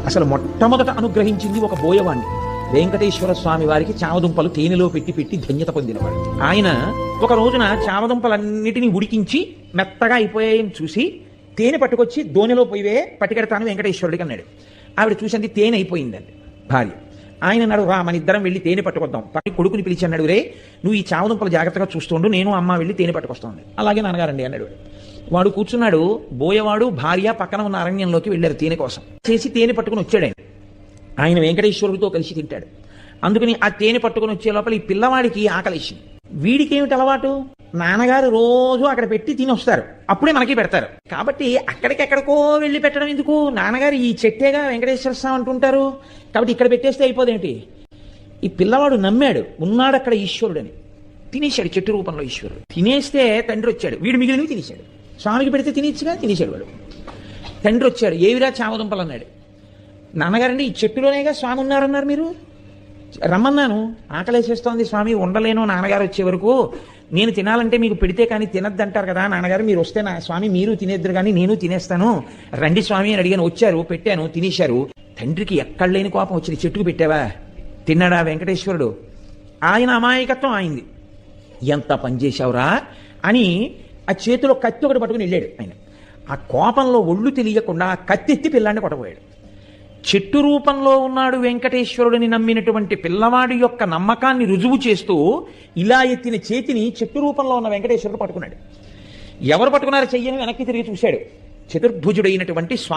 అసలు మొట్టమొదట అనుగ్రహించింది ఒక బోయవాణ్ణి. వెంకటేశ్వర స్వామి వారికి చామదుంపలు తేనెలో పెట్టి పెట్టి ధన్యత పొందినవాడు ఆయన. ఒక రోజున చామదుంపలన్నిటినీ ఉడికించి మెత్తగా అయిపోయాయని చూసి తేనె పట్టుకొచ్చి దోణిలో పోయివే పట్టుకెడతాను వెంకటేశ్వరుడికి అన్నాడు. ఆవిడ చూసింది తేనె అయిపోయిందండి భార్య. ఆయన అన్నాడు, రా మన ఇద్దరం వెళ్ళి తేనె పట్టుకొద్దాం. పక్కన కొడుకుని పిలిచి అన్నాడు, రే నువ్వు ఈ చామదుంపలు జాగ్రత్తగా చూస్తుండు, నేను అమ్మ వెళ్ళి తేనె పట్టుకొస్తాను. అలాగే నాన్నగారండి అన్నాడు. వాడు కూర్చున్నాడు. బోయవాడు భార్య పక్కన ఉన్న అరణ్యంలోకి వెళ్ళారు తేనె కోసం. చేసి తేనె పట్టుకుని వచ్చాడు ఆయన వెంకటేశ్వరుడితో కలిసి తింటాడు. అందుకని ఆ తేనె పట్టుకుని వచ్చే లోపల ఈ పిల్లవాడికి ఆకలేసింది. వీడికి ఏమిటి అలవాటు, నాన్నగారు రోజు అక్కడ పెట్టి తినొస్తారు, అప్పుడే మనకి పెడతారు. కాబట్టి అక్కడికెక్కడికో వెళ్ళి పెట్టడం ఎందుకు, నాన్నగారు ఈ చెట్టేగా వెంకటేశ్వర స్వామి అంటుంటారు, కాబట్టి ఇక్కడ పెట్టేస్తే అయిపోదేంటి. ఈ పిల్లవాడు నమ్మాడు, ఉన్నాడు అక్కడ ఈశ్వరుడని. తినేశాడు చెట్టు రూపంలో ఈశ్వరుడు. తినేస్తే తండ్రి వచ్చాడు, వీడు మిగిలినవి తినేశాడు. స్వామికి పెడితే తినేచ్చుగా, తినేశాడు వాడు. తండ్రి వచ్చాడు, ఏవిరా చామదుంపలు అన్నాడు. నాన్నగారండి ఈ చెట్టులోనేగా స్వామి ఉన్నారన్నారు, మీరు రమ్మన్నాను, ఆకలేసేస్తోంది స్వామి, ఉండలేను నాన్నగారు వచ్చే వరకు, నేను తినాలంటే మీకు పెడితే కానీ తినద్దంటారు కదా నాన్నగారు, మీరు వస్తే నా స్వామి మీరు తినేద్దరు కానీ నేను తినేస్తాను, రండి స్వామి అని అడిగాను. వచ్చారు, పెట్టాను, తినేశారు. తండ్రికి ఎక్కడ లేని కోపం వచ్చింది, చెట్టుకు పెట్టావా, తిన్నాడా వెంకటేశ్వరుడు. ఆయన అమాయకత్వం ఆయింది. ఎంత పనిచేశావురా అని ఆ చేతిలో కత్తి ఒకటి పట్టుకుని వెళ్ళాడు ఆయన. ఆ కోపంలో ఒళ్ళు తెలియకుండా ఆ కత్తి ఎత్తి పిల్లాన్ని కొట్టబోయాడు. చెట్టు రూపంలో ఉన్నాడు వెంకటేశ్వరుడిని నమ్మినటువంటి పిల్లవాడి యొక్క నమ్మకాన్ని రుజువు చేస్తూ ఇలా ఎత్తిన చేతిని చెట్టు రూపంలో ఉన్న వెంకటేశ్వరుడు పట్టుకున్నాడు. ఎవరు పట్టుకున్నారో చెయ్యని వెనక్కి తిరిగి చూశాడు. చతుర్భుజుడైనటువంటి స్వామి